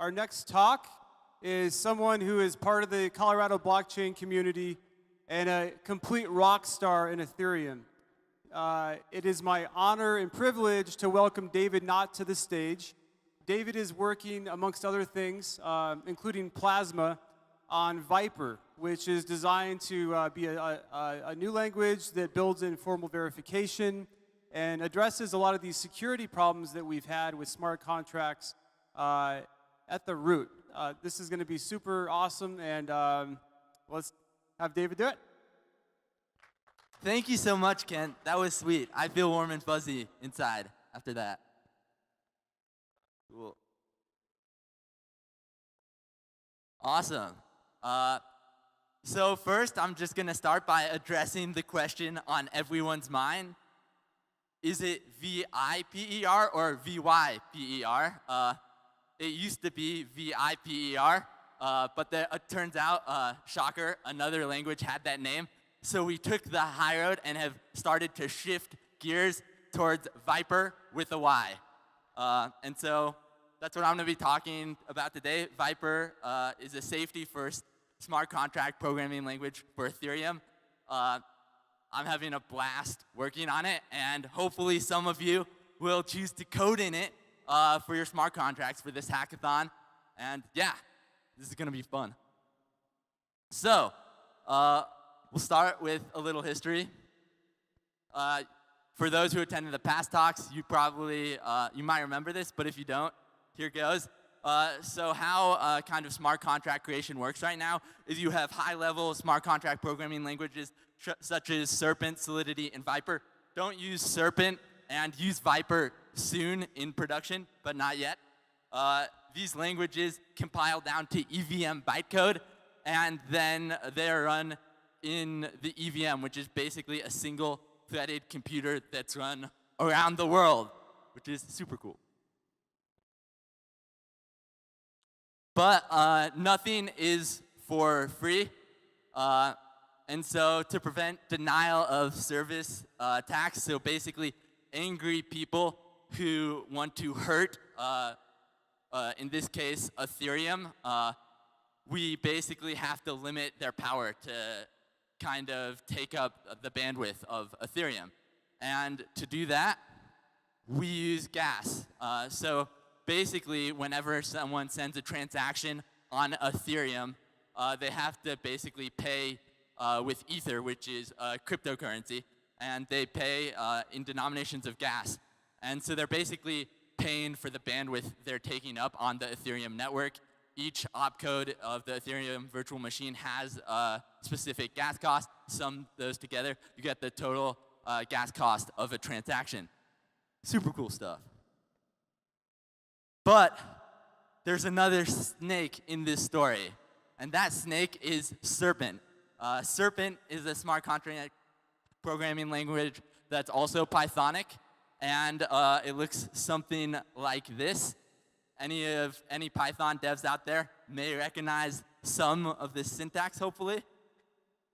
Our next talk is someone who is part of the Colorado blockchain community and a complete rock star in Ethereum. It is my honor and privilege to welcome David Knott to the stage. David is working, amongst other things, including Plasma, on VIPRE, which is designed to be a new language that builds in formal verification and addresses a lot of these security problems that we've had with smart contracts at the root. This is going to be super awesome, and let's have David do it. Thank you so much, Kent. That was sweet. I feel warm and fuzzy inside after that. Cool. Awesome. So first, I'm just going to start by addressing the question on everyone's mind. Is it VIPER or VYPER? It used to be VIPER, but it turns out, shocker, another language had that name. So we took the high road and have started to shift gears towards VIPRE with a Y. And so that's what I'm going to be talking about today. VIPRE is a safety-first smart contract programming language for Ethereum. I'm having a blast working on it, and hopefully some of you will choose to code in it for your smart contracts for this hackathon. And yeah, this is going to be fun. So we'll start with a little history. For those who attended the past talks, you might remember this, but if you don't, here goes. So how kind of smart contract creation works right now is you have high-level smart contract programming languages such as Serpent, Solidity, and VIPRE. Don't use Serpent and use VIPRE soon in production, but not yet. These languages compile down to EVM bytecode, and then they're run in the EVM, which is basically a single-threaded computer that's run around the world, which is super cool. But nothing is for free. And so to prevent denial of service attacks, so basically angry people who want to hurt, in this case, Ethereum, we basically have to limit their power to kind of take up the bandwidth of Ethereum. And to do that, we use gas. So basically, whenever someone sends a transaction on Ethereum, they have to basically pay with Ether, which is a cryptocurrency, and they pay in denominations of gas. And so they're basically paying for the bandwidth they're taking up on the Ethereum network. Each opcode of the Ethereum virtual machine has a specific gas cost. Sum those together, you get the total gas cost of a transaction. Super cool stuff. But there's another snake in this story, and that snake is Serpent. Serpent is a smart contract programming language that's also Pythonic, and it looks something like this. Any Python devs out there may recognize some of this syntax, hopefully.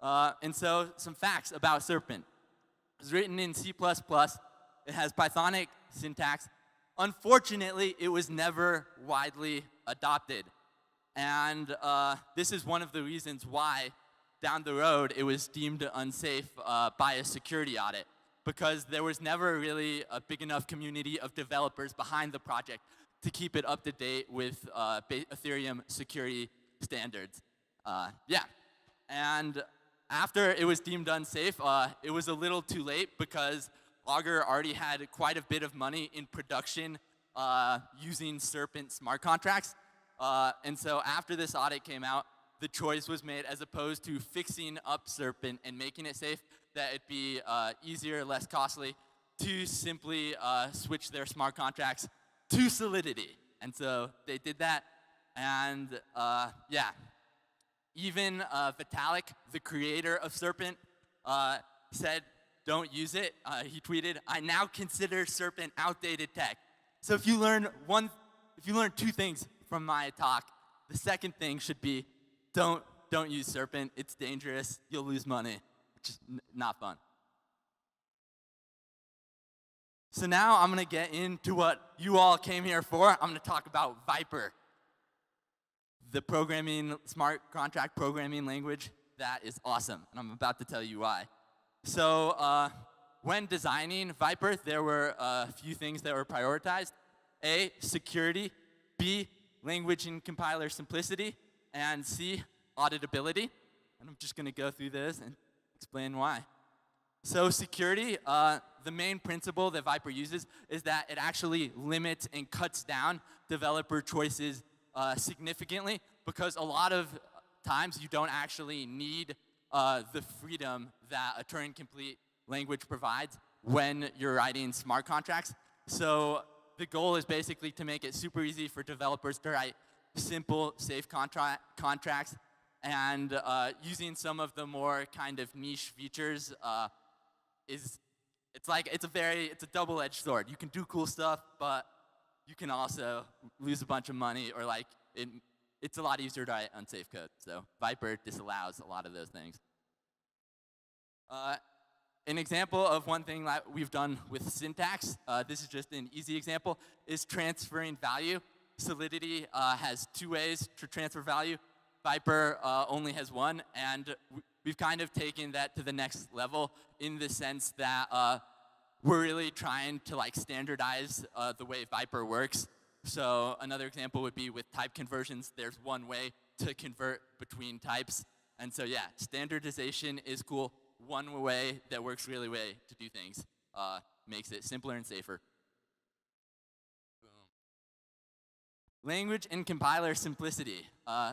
And so some facts about Serpent. It's written in C++. It has Pythonic syntax. Unfortunately, it was never widely adopted. And this is one of the reasons why down the road it was deemed unsafe by a security audit, because there was never really a big enough community of developers behind the project to keep it up to date with Ethereum security standards. Yeah, and after it was deemed unsafe, it was a little too late because Augur already had quite a bit of money in production using Serpent smart contracts. And so after this audit came out, the choice was made, as opposed to fixing up Serpent and making it safe, that it'd be easier, less costly, to simply switch their smart contracts to Solidity. And so they did that, and yeah. Even Vitalik, the creator of Serpent, said, don't use it. He tweeted, "I now consider Serpent outdated tech." So if you learn two things from my talk, the second thing should be, don't use Serpent. It's dangerous. You'll lose money. Which is not fun. So now I'm going to get into what you all came here for. I'm going to talk about VIPRE. the smart contract programming language that is awesome, and I'm about to tell you why. So when designing Vyper, there were a few things that were prioritized. A, security. B, language and compiler simplicity. And C, auditability. And I'm just going to go through this and explain why. So security, the main principle that Vyper uses is that it actually limits and cuts down developer choices significantly, because a lot of times you don't actually need the freedom that a Turing-complete language provides when you're writing smart contracts. So the goal is basically to make it super easy for developers to write simple, safe contracts, and using some of the more kind of niche features it's a double-edged sword. You can do cool stuff, but you can also lose a bunch of money, or it's a lot easier to write unsafe code. So Vyper disallows a lot of those things. An example of one thing that we've done with syntax, this is just an easy example, is transferring value. Solidity has 2 ways to transfer value. Vyper only has 1, and we've kind of taken that to the next level in the sense that we're really trying to standardize the way Vyper works. So another example would be with type conversions. There's one way to convert between types. And so yeah, standardization is cool. One way that works really well to do things makes it simpler and safer. Boom. Language and compiler simplicity.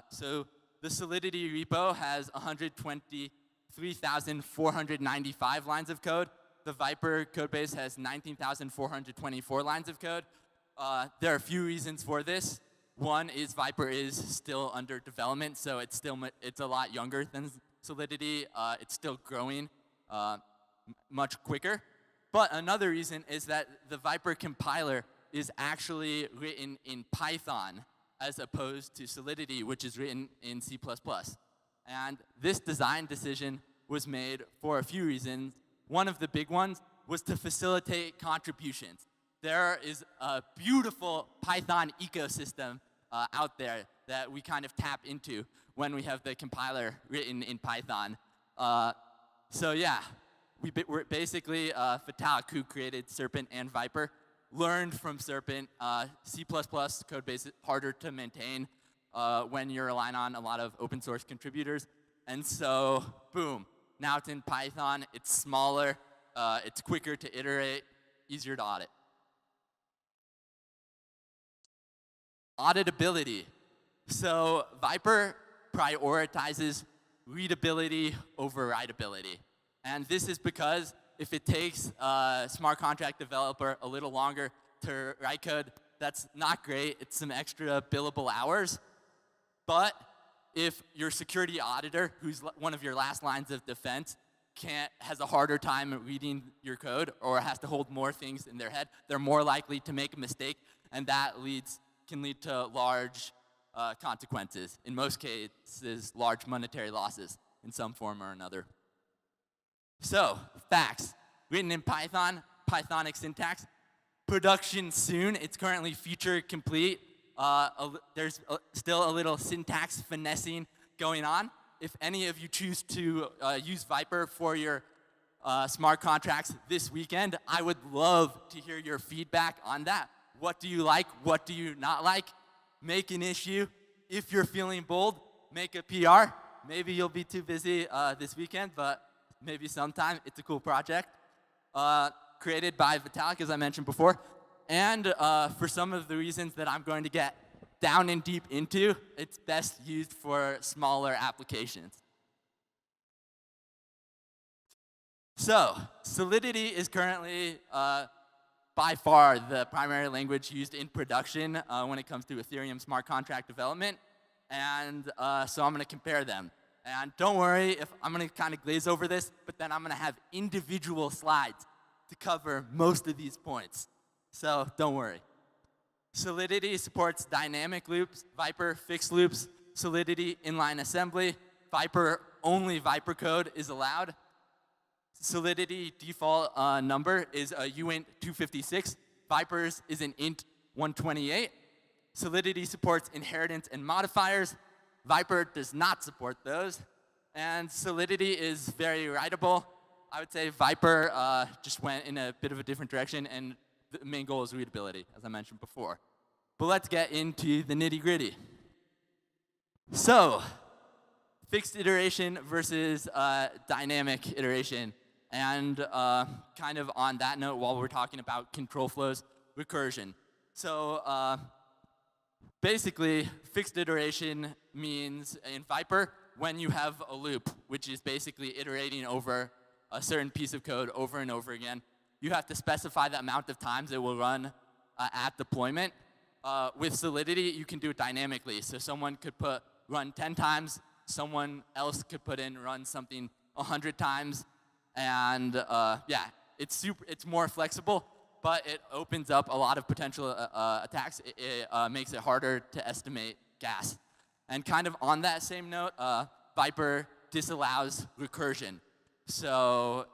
So the Solidity repo has 123,495 lines of code. The Vyper codebase has 19,424 lines of code. There are a few reasons for this. One is Vyper is still under development, so it's a lot younger than Solidity. It's still growing much quicker. But another reason is that the VIPRE compiler is actually written in Python as opposed to Solidity, which is written in C++. And this design decision was made for a few reasons. One of the big ones was to facilitate contributions. There is a beautiful Python ecosystem out there that we kind of tap into when we have the compiler written in Python. So yeah, we're basically Vitalik, who created Serpent and Vyper, learned from Serpent. C++ code base is harder to maintain when you're relying on a lot of open source contributors. And so, boom, now it's in Python. It's smaller. It's quicker to iterate, easier to audit. Auditability. So Vyper prioritizes readability over writability. And this is because if it takes a smart contract developer a little longer to write code, that's not great. It's some extra billable hours. But if your security auditor, who's one of your last lines of defense, has a harder time reading your code or has to hold more things in their head, they're more likely to make a mistake, and that can lead to large consequences. In most cases, large monetary losses in some form or another. So, facts. Written in Python, Pythonic syntax. Production soon. It's currently feature complete. There's still a little syntax finessing going on. If any of you choose to use Vyper for your smart contracts this weekend, I would love to hear your feedback on that. What do you like? What do you not like? Make an issue. If you're feeling bold, make a PR. Maybe you'll be too busy this weekend, but maybe sometime. It's a cool project. Created by Vitalik, as I mentioned before. And for some of the reasons that I'm going to get down and deep into, it's best used for smaller applications. So, Solidity is currently by far the primary language used in production when it comes to Ethereum smart contract development. And so I'm going to compare them. And don't worry if I'm going to kind of glaze over this, but then I'm going to have individual slides to cover most of these points. So don't worry. Solidity supports dynamic loops, Vyper fixed loops, Solidity inline assembly, Vyper only Vyper code is allowed. Solidity default number is a uint 256. Vyper's is an int 128. Solidity supports inheritance and modifiers. VIPRE does not support those. And Solidity is very writable. I would say VIPRE just went in a bit of a different direction, and the main goal is readability, as I mentioned before. But let's get into the nitty-gritty. So, fixed iteration versus dynamic iteration. And kind of on that note, while we're talking about control flows, recursion. So basically, fixed iteration means in VIPRE when you have a loop, which is basically iterating over a certain piece of code over and over again. You have to specify the amount of times it will run at deployment. With Solidity, you can do it dynamically. So someone could run 10 times. Someone else could put in run something 100 times. And yeah, it's more flexible, but it opens up a lot of potential attacks. It makes it harder to estimate gas. And kind of on that same note, VIPRE disallows recursion. So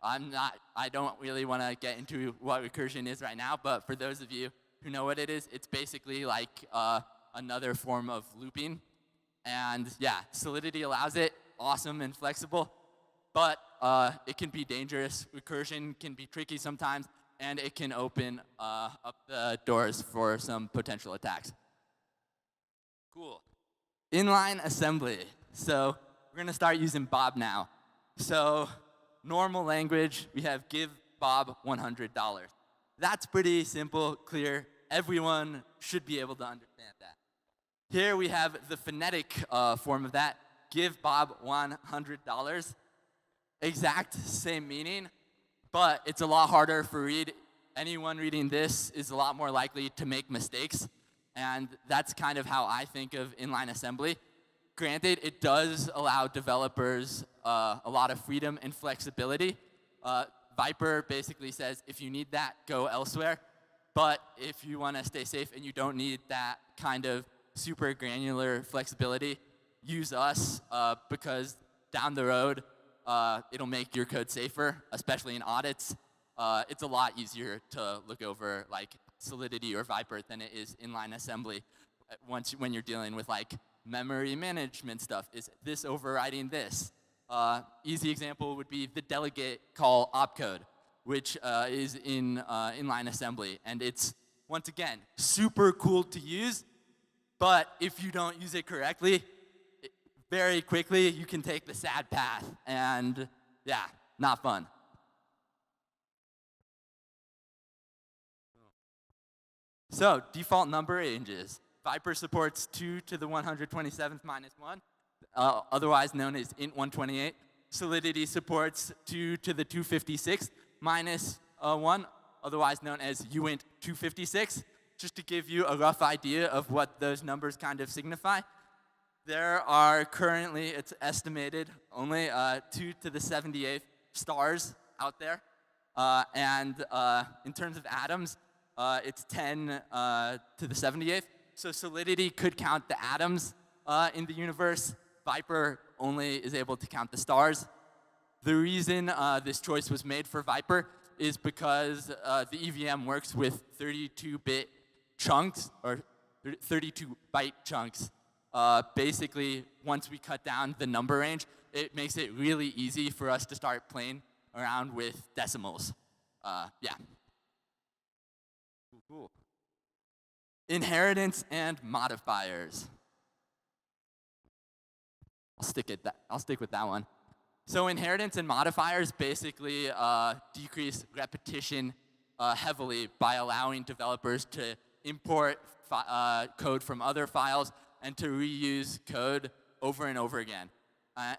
I don't really want to get into what recursion is right now, but for those of you who know what it is, it's basically like another form of looping. And yeah, Solidity allows it, awesome and flexible, but it can be dangerous. Recursion can be tricky sometimes, and it can open up the doors for some potential attacks. Cool. Inline assembly. So we're going to start using Bob now. So normal language, we have give Bob $100. That's pretty simple, clear. Everyone should be able to understand that. Here we have the phonetic form of that. Give Bob $100. Exact same meaning, but it's a lot harder for read. Anyone reading this is a lot more likely to make mistakes, and that's kind of how I think of inline assembly. Granted, it does allow developers a lot of freedom and flexibility. VIPRE basically says if you need that, go elsewhere. But if you want to stay safe and you don't need that kind of super granular flexibility, use us because down the road, it'll make your code safer, especially in audits. It's a lot easier to look over like Solidity or VIPRE than it is inline assembly when you're dealing with like memory management stuff. Is this overriding this? Easy example would be the delegate call opcode, which is in inline assembly. And it's, once again, super cool to use. But if you don't use it correctly, very quickly you can take the sad path. And yeah, not fun. So default number ranges. VIPRE supports 2 to the 127th minus 1, otherwise known as int128. Solidity supports 2 to the 256th minus 1, otherwise known as uint256. Just to give you a rough idea of what those numbers kind of signify, there are currently, it's estimated, only 2 to the 78th stars out there. And in terms of atoms, it's 10 to the 78th. So Solidity could count the atoms in the universe. VIPRE only is able to count the stars. The reason this choice was made for VIPRE is because the EVM works with 32-bit chunks, or 32-byte chunks. Basically, once we cut down the number range, it makes it really easy for us to start playing around with decimals. Yeah. Cool. Inheritance and modifiers. I'll stick with that one. So inheritance and modifiers basically decrease repetition heavily by allowing developers to import code from other files and to reuse code over and over again.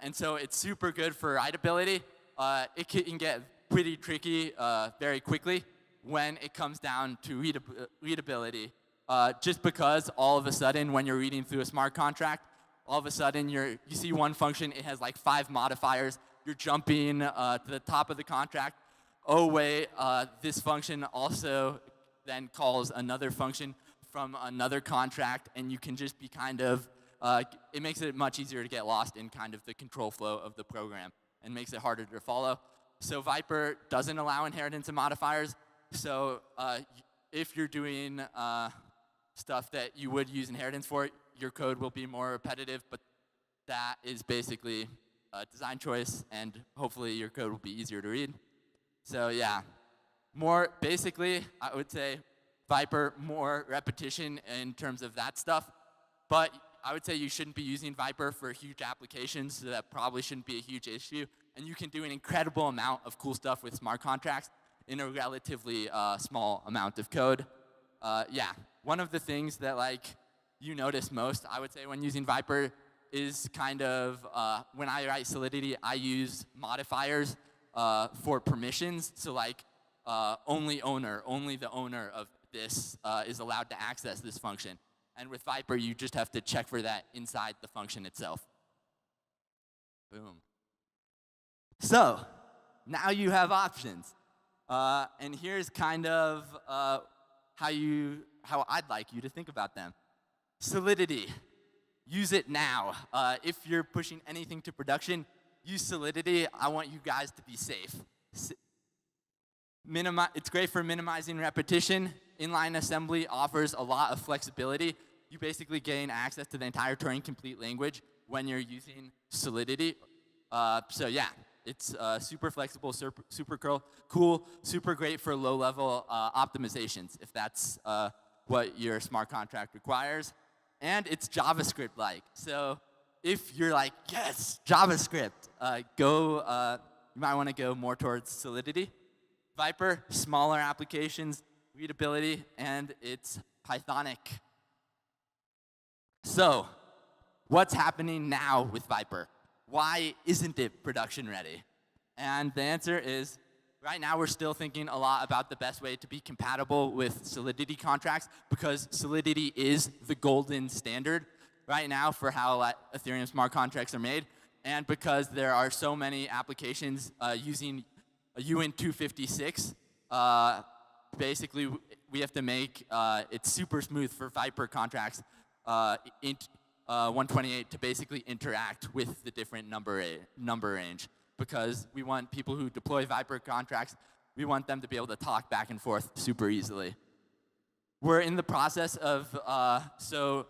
And so it's super good for writability. It can get pretty tricky very quickly when it comes down to readability. Just because all of a sudden when you're reading through a smart contract, all of a sudden you see one function, it has like 5 modifiers. You're jumping to the top of the contract. Oh wait, this function also then calls another function from another contract, and you can just be kind of, it makes it much easier to get lost in kind of the control flow of the program and makes it harder to follow. So VIPRE doesn't allow inheritance and modifiers. So if you're doing stuff that you would use inheritance for. Your code will be more repetitive, but that is basically a design choice, and hopefully your code will be easier to read. So yeah, basically, I would say Vyper, more repetition in terms of that stuff, but I would say you shouldn't be using Vyper for huge applications, so that probably shouldn't be a huge issue. And you can do an incredible amount of cool stuff with smart contracts in a relatively small amount of code. Yeah, one of the things that you notice most, I would say, when using Vyper is kind of when I write Solidity, I use modifiers for permissions. So only the owner of this is allowed to access this function. And with Vyper, you just have to check for that inside the function itself. Boom. So now you have options. And here's kind of how I'd like you to think about them. Solidity. Use it now. If you're pushing anything to production, use Solidity. I want you guys to be safe. It's great for minimizing repetition. Inline assembly offers a lot of flexibility. You basically gain access to the entire Turing-complete language when you're using Solidity. So yeah, it's super flexible, super cool, super great for low-level optimizations, if that's what your smart contract requires. And it's JavaScript-like. So if you're like, yes, JavaScript, you might want to go more towards Solidity. Vyper, smaller applications, readability, and it's Pythonic. So what's happening now with Vyper? Why isn't it production ready? And the answer is, right now we're still thinking a lot about the best way to be compatible with Solidity contracts, because Solidity is the golden standard right now for how Ethereum smart contracts are made, and because there are so many applications using UN 256, basically we have to make it super smooth for Vyper contracts 128 to basically interact with the different number range, because we want people who deploy Vyper contracts, we want them to be able to talk back and forth super easily. We're in the process of, so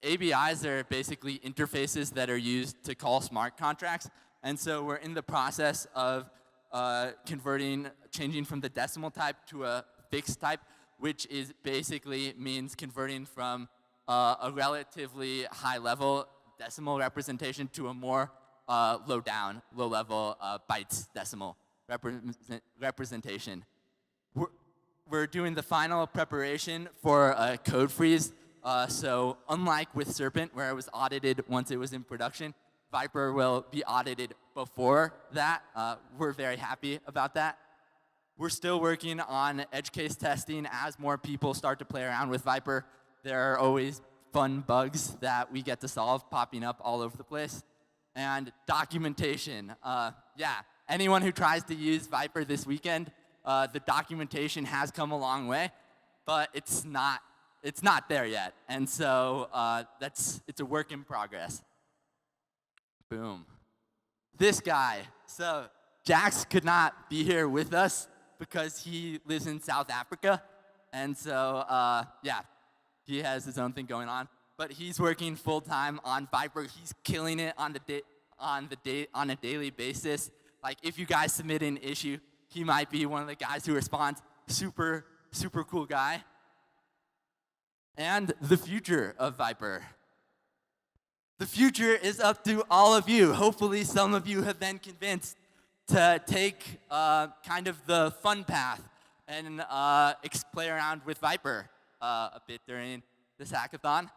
ABIs are basically interfaces that are used to call smart contracts, and so we're in the process of changing from the decimal type to a fixed type, which is basically means converting from a relatively high-level decimal representation to a more low-level bytes decimal representation. We're doing the final preparation for a code freeze. So unlike with Serpent, where it was audited once it was in production, Vyper will be audited before that. We're very happy about that. We're still working on edge case testing as more people start to play around with Vyper. There are always fun bugs that we get to solve popping up all over the place. And documentation. Yeah, anyone who tries to use Vyper this weekend, the documentation has come a long way, but it's not there yet. And so it's a work in progress. Boom. This guy. So Jax could not be here with us because he lives in South Africa. And so, yeah, he has his own thing going on. But he's working full-time on Vyper. He's killing it on a daily basis. Like, if you guys submit an issue, he might be one of the guys who responds. Super, super cool guy. And the future of Vyper. The future is up to all of you. Hopefully, some of you have been convinced to take kind of the fun path and play around with Vyper a bit during this hackathon.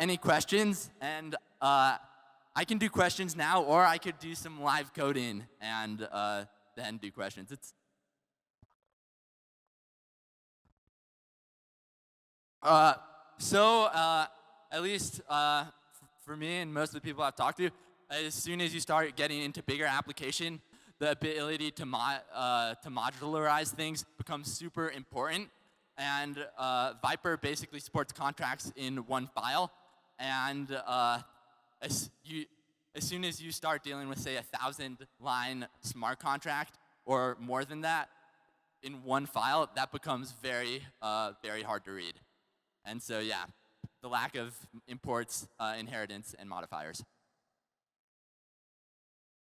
Any questions? And I can do questions now, or I could do some live coding and then do questions. At least for me and most of the people I've talked to, as soon as you start getting into bigger application, the ability to modularize things becomes super important. And Vyper basically supports contracts in one file. And as soon as you start dealing with, say, a 1,000-line smart contract or more than that, in one file, that becomes very, very hard to read. And so, yeah, the lack of imports, inheritance, and modifiers.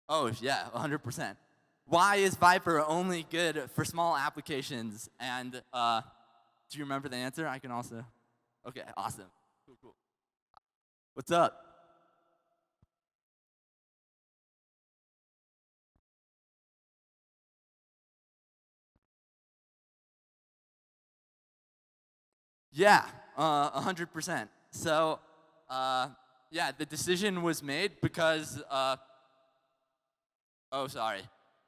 Oh, yeah, 100%. Why is Vyper only good for small applications? And do you remember the answer? I can also. OK, awesome. Cool, cool. What's up? Yeah, 100%. So, yeah, the decision was made because, oh, sorry.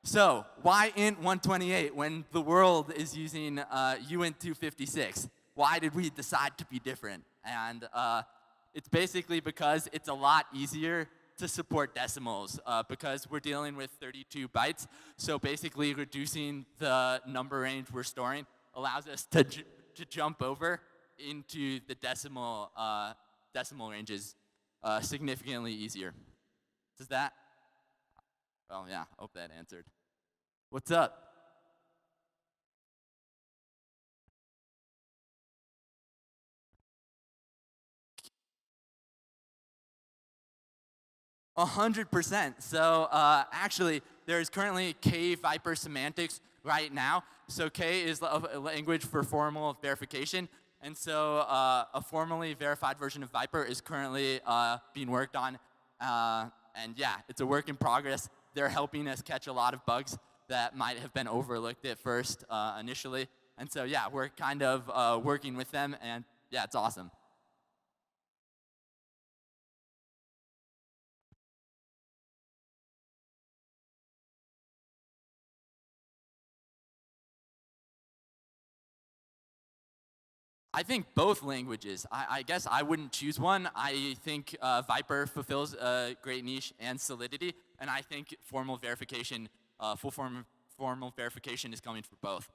So, why int 128 when the world is using uint 256? Why did we decide to be different? And it's basically because it's a lot easier to support decimals because we're dealing with 32 bytes. So basically, reducing the number range we're storing allows us to jump over into the decimal ranges significantly easier. Does that? Oh yeah, hope that answered. What's up? A 100%. So actually, there's currently K Vyper semantics right now. So K is a language for formal verification. And so a formally verified version of Vyper is currently being worked on. And yeah, it's a work in progress. They're helping us catch a lot of bugs that might have been overlooked at first initially. And so yeah, we're kind of working with them. And yeah, it's awesome. I think both languages. I guess I wouldn't choose one. I think Vyper fulfills a great niche and solidity, and I think formal verification, formal verification is coming for both.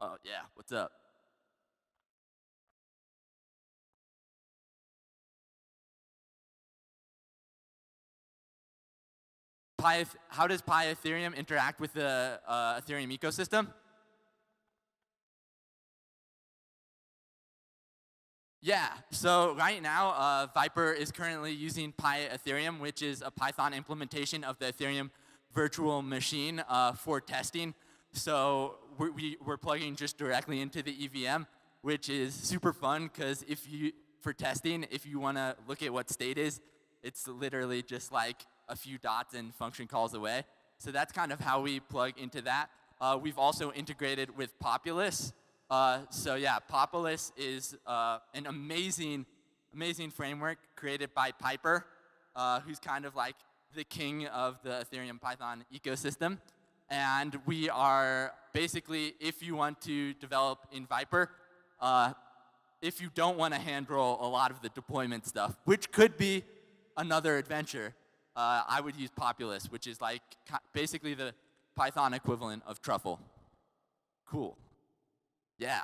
Oh yeah, what's up? How does Pi Ethereum interact with the Ethereum ecosystem? Yeah, so right now, Vyper is currently using Pi Ethereum, which is a Python implementation of the Ethereum virtual machine for testing. So we're plugging just directly into the EVM, which is super fun because for testing, if you want to look at what state is, it's literally just like a few dots and function calls away. So that's kind of how we plug into that. We've also integrated with Populous. So yeah, Populous is an amazing framework created by Piper, who's kind of like the king of the Ethereum Python ecosystem. And we are basically, if you want to develop in Vyper, if you don't want to hand roll a lot of the deployment stuff, which could be another adventure, I would use Populous, which is like basically the Python equivalent of Truffle. Cool. Yeah.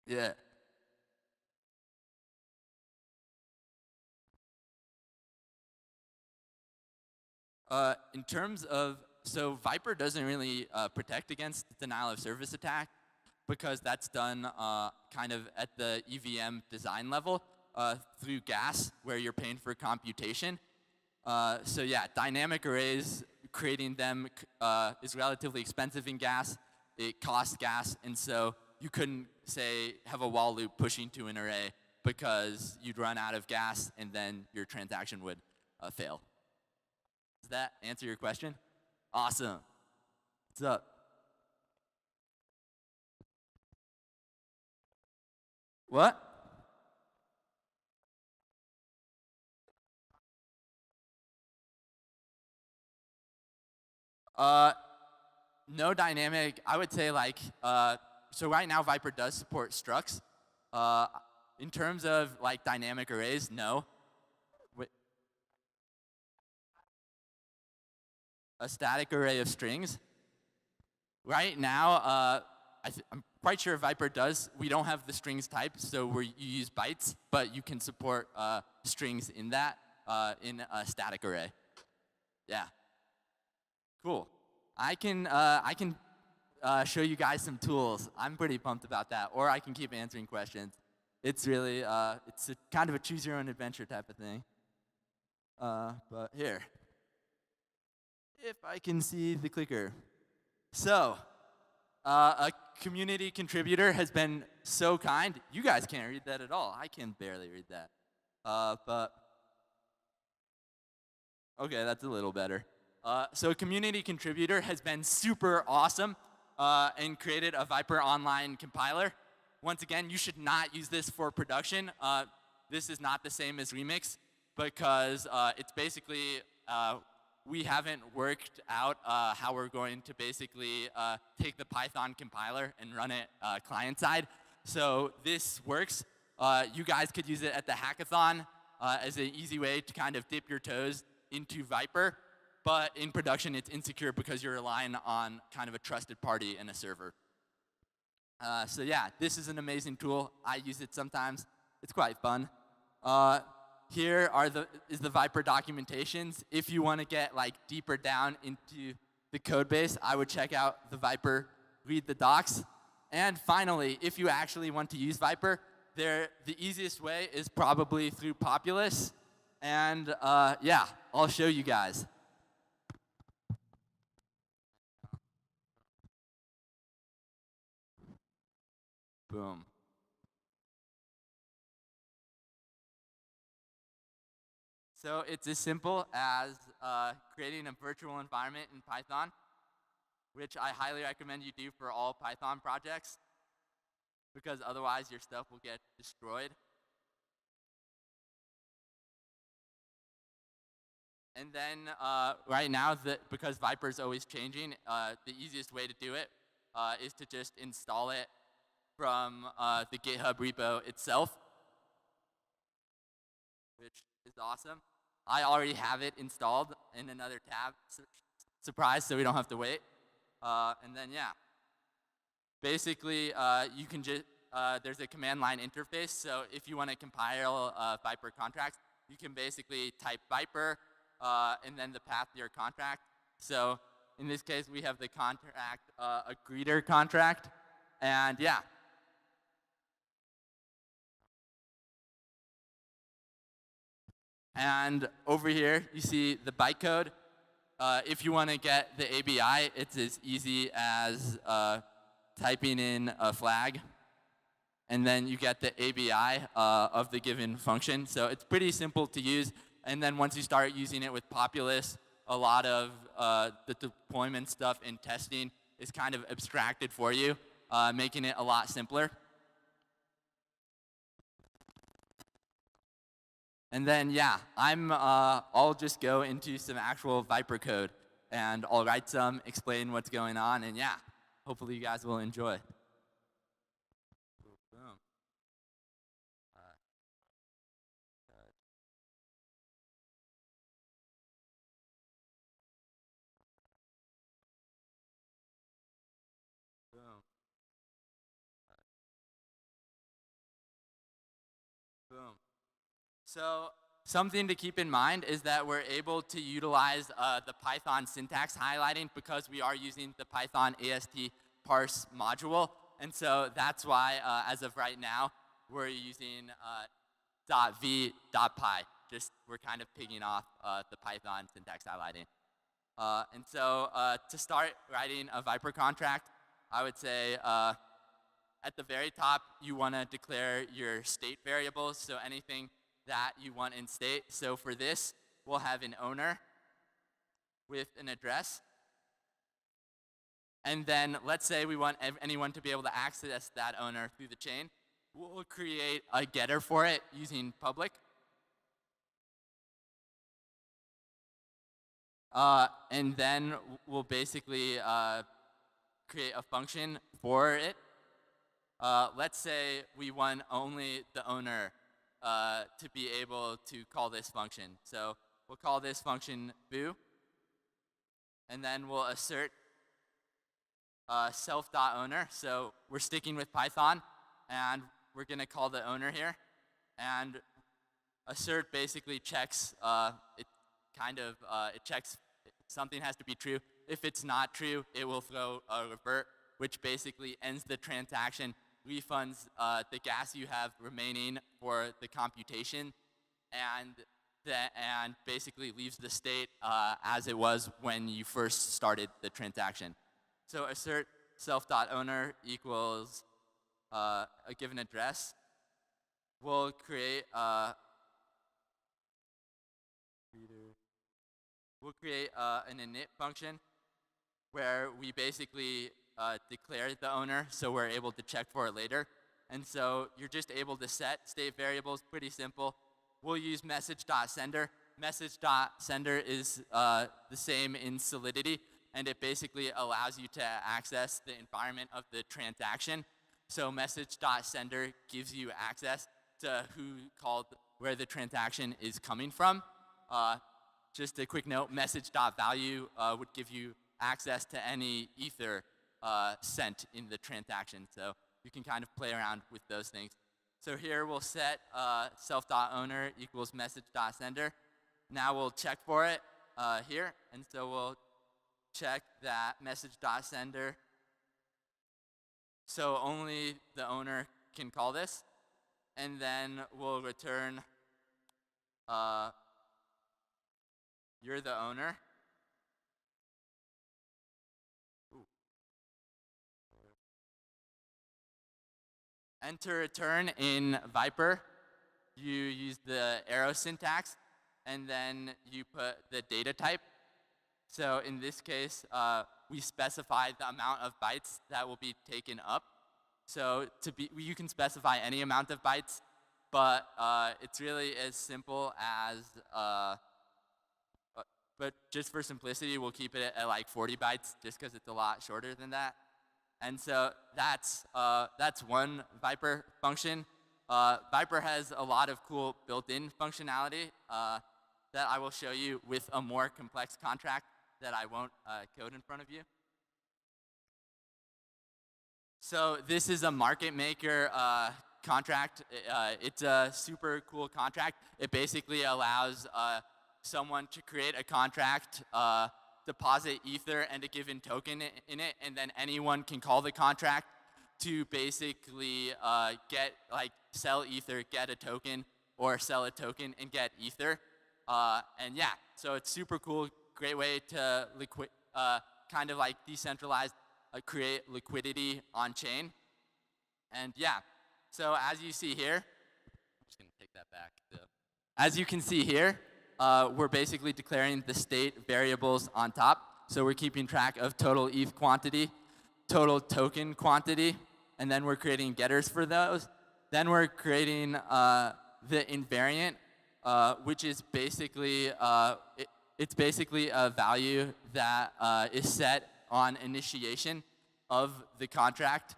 Yeah. In terms of, so Vyper doesn't really protect against denial of service attack because that's done kind of at the EVM design level through gas, where you're paying for computation. So yeah, dynamic arrays, creating them is relatively expensive in gas. It costs gas, and so you couldn't, say, have a while loop pushing to an array because you'd run out of gas, and then your transaction would fail. Does that answer your question? Awesome. What's up? What? No dynamic. I would say like, so right now Vyper does support structs. In terms of like dynamic arrays, no. Wait. A static array of strings. Right now, I'm quite sure Vyper does. We don't have the strings type, so you use bytes, but you can support strings in that in a static array. Yeah. Cool. I can show you guys some tools. I'm pretty pumped about that. Or I can keep answering questions. It's really, it's kind of a choose your own adventure type of thing. But here, if I can see the clicker. So, a community contributor has been so kind. You guys can't read that at all. I can barely read that. But, okay, that's a little better. So a community contributor has been super awesome and created a VIPRE online compiler. Once again, you should not use this for production. This is not the same as Remix because it's basically, we haven't worked out how we're going to basically take the Python compiler and run it client side. So this works. You guys could use it at the hackathon as an easy way to kind of dip your toes into VIPRE. But in production, it's insecure because you're relying on kind of a trusted party and a server. So yeah, this is an amazing tool. I use it sometimes. It's quite fun. Here is the VIPRE documentations. If you want to get like deeper down into the code base, I would check out the VIPRE, read the docs. And finally, if you actually want to use VIPRE, the easiest way is probably through Populous. And yeah, I'll show you guys. Boom. So it's as simple as creating a virtual environment in Python, which I highly recommend you do for all Python projects, because otherwise your stuff will get destroyed. And then right now, because VIPRE is always changing, the easiest way to do it is to just install it from the GitHub repo itself, which is awesome. I already have it installed in another tab. Surprise, so we don't have to wait. And then, yeah. Basically, you can just, there's a command line interface. So if you want to compile VIPRE contracts, you can basically type VIPRE and then the path to your contract. So in this case, we have the contract, a greeter contract. And yeah. And over here, you see the bytecode. If you want to get the ABI, it's as easy as typing in a flag. And then you get the ABI of the given function. So it's pretty simple to use. And then once you start using it with Populous, a lot of the deployment stuff and testing is kind of abstracted for you, making it a lot simpler. And then, yeah, I'll just go into some actual VIPRE code, and I'll write some, explain what's going on, and yeah, hopefully you guys will enjoy. Boom. Boom. Boom. So something to keep in mind is that we're able to utilize the Python syntax highlighting because we are using the Python AST parse module. And so that's why, as of right now, we're using .v.py. Just we're kind of picking off the Python syntax highlighting. And so to start writing a VIPRE contract, I would say at the very top, you want to declare your state variables, so anything that you want in state. So for this, we'll have an owner with an address. And then let's say we want anyone to be able to access that owner through the chain. We'll create a getter for it using public. And then we'll basically create a function for it. Let's say we want only the owner to be able to call this function. So we'll call this function foo. And then we'll assert self.owner. So we're sticking with Python, and we're going to call the owner here. And assert basically checks, it checks something has to be true. If it's not true, it will throw a revert, which basically ends the transaction, refunds the gas you have remaining for the computation, and basically leaves the state as it was when you first started the transaction. So assert self.owner equals a given address. We'll create an init function where we basically declare the owner, so we're able to check for it later. And so you're just able to set state variables, pretty simple. We'll use message.sender. Message.sender is the same in Solidity, and it basically allows you to access the environment of the transaction. So message.sender gives you access to where the transaction is coming from. Just a quick note, message.value would give you access to any ether sent in the transaction. So you can kind of play around with those things. So here we'll set self.owner equals message.sender. Now we'll check for it here. And so we'll check that message.sender. So only the owner can call this. And then we'll return you're the owner. And to return in Vyper, you use the arrow syntax, and then you put the data type. So in this case, we specify the amount of bytes that will be taken up. So you can specify any amount of bytes, but it's really as simple as, but just for simplicity, we'll keep it at like 40 bytes, just because it's a lot shorter than that. And so that's one Vyper function. Vyper has a lot of cool built-in functionality that I will show you with a more complex contract that I won't code in front of you. So this is a market maker contract. It's a super cool contract. It basically allows someone to create a contract, deposit ether and a given token in it, and then anyone can call the contract to basically sell ether, get a token, or sell a token and get ether. And yeah, so it's super cool, great way to kind of like decentralize, create liquidity on chain. And yeah, so as you see here, I'm just gonna take that back. So, as you can see here, we're basically declaring the state variables on top. So we're keeping track of total ETH quantity, total token quantity, and then we're creating getters for those. Then we're creating the invariant, which is basically it's basically a value that is set on initiation of the contract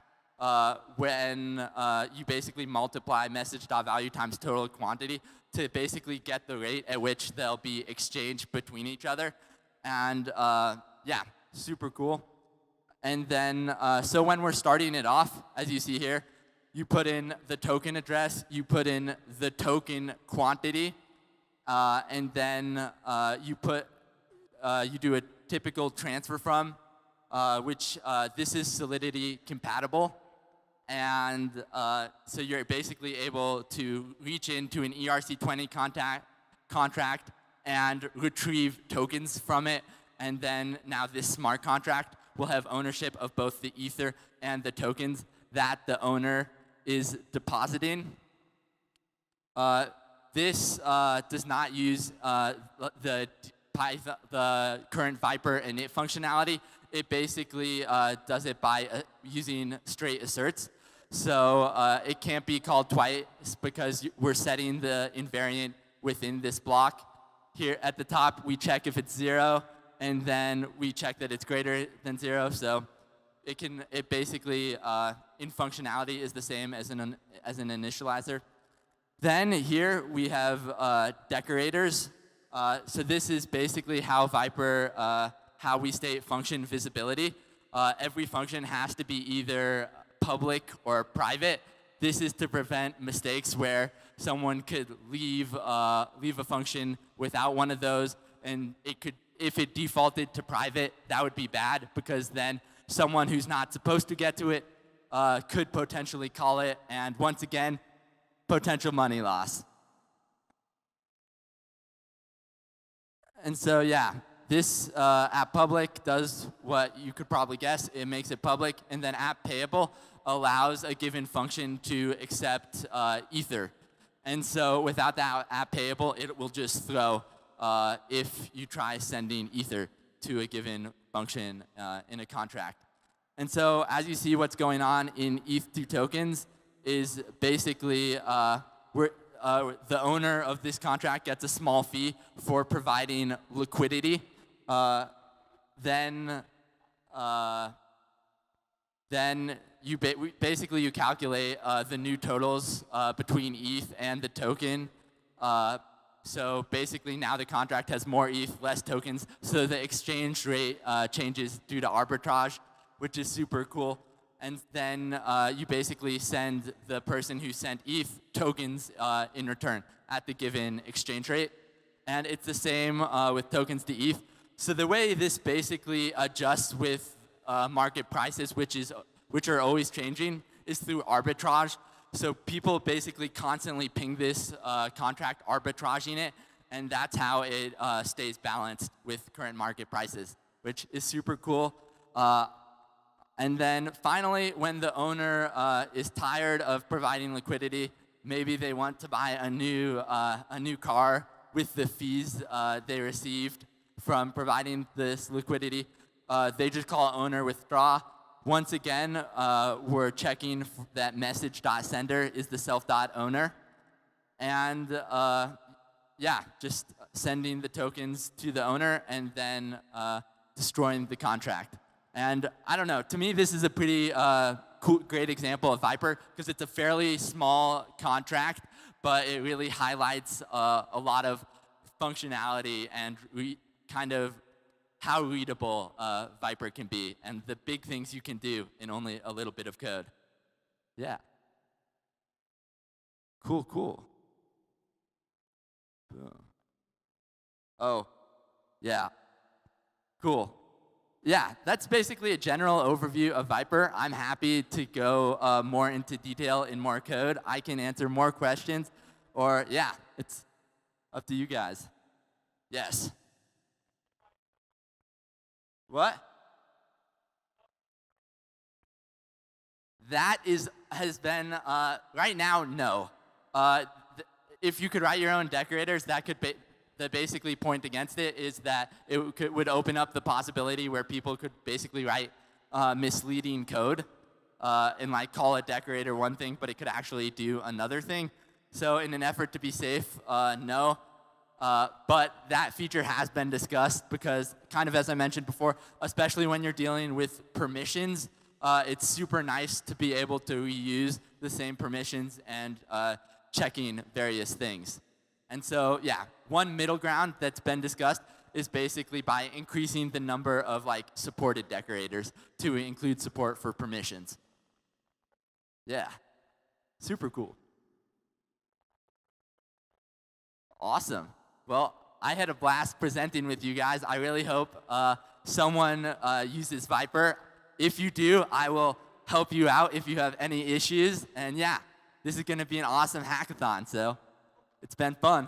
when you basically multiply message.value times total quantity to basically get the rate at which they'll be exchanged between each other. And yeah, super cool. And then, so when we're starting it off, as you see here, you put in the token address, you put in the token quantity, and then you do a typical transfer from, which this is Solidity compatible. And so you're basically able to reach into an ERC20 contract and retrieve tokens from it. And then now this smart contract will have ownership of both the ether and the tokens that the owner is depositing. This does not use the current Vyper init functionality. It basically does it by using straight asserts. So it can't be called twice because we're setting the invariant within this block. Here at the top, we check if it's 0, and then we check that it's greater than 0. So it basically, in functionality, is the same as an initializer. Then here we have decorators. So this is basically how Vyper, how we state function visibility. Every function has to be either public or private. This is to prevent mistakes where someone could leave a function without one of those, and it if it defaulted to private, that would be bad because then someone who's not supposed to get to it could potentially call it, and once again, potential money loss. And so, yeah, this app public does what you could probably guess. It makes it public, and then app payable allows a given function to accept Ether. And so without that app payable, it will just throw if you try sending Ether to a given function in a contract. And so as you see, what's going on in ETH2 tokens is basically the owner of this contract gets a small fee for providing liquidity. Then you basically you calculate the new totals between ETH and the token. So basically now the contract has more ETH, less tokens, so the exchange rate changes due to arbitrage, which is super cool. And then you basically send the person who sent ETH tokens in return at the given exchange rate. And it's the same with tokens to ETH. So the way this basically adjusts with market prices, which are always changing, is through arbitrage. So people basically constantly ping this contract, arbitraging it, and that's how it stays balanced with current market prices, which is super cool. And then finally, when the owner is tired of providing liquidity, maybe they want to buy a new car with the fees they received from providing this liquidity, they just call owner withdraw. Once again, we're checking that message.sender is the self.owner. And yeah, just sending the tokens to the owner and then destroying the contract. And I don't know, to me this is a pretty cool, great example of Vyper because it's a fairly small contract, but it really highlights a lot of functionality and kind of how readable Vyper can be and the big things you can do in only a little bit of code. Yeah. Cool, cool. Oh, yeah. Cool. Yeah, that's basically a general overview of Vyper. I'm happy to go more into detail in more code. I can answer more questions, or yeah, it's up to you guys. Yes. What? That has been, right now, no. If you could write your own decorators, that could basically point against it is that it would open up the possibility where people could basically write misleading code and like call a decorator one thing, but it could actually do another thing. So in an effort to be safe, no. But that feature has been discussed because, kind of as I mentioned before, especially when you're dealing with permissions, it's super nice to be able to reuse the same permissions and checking various things. And so, yeah, one middle ground that's been discussed is basically by increasing the number of like supported decorators to include support for permissions. Yeah, super cool. Awesome. Well, I had a blast presenting with you guys. I really hope someone uses Vyper. If you do, I will help you out if you have any issues. And yeah, this is going to be an awesome hackathon, so it's been fun.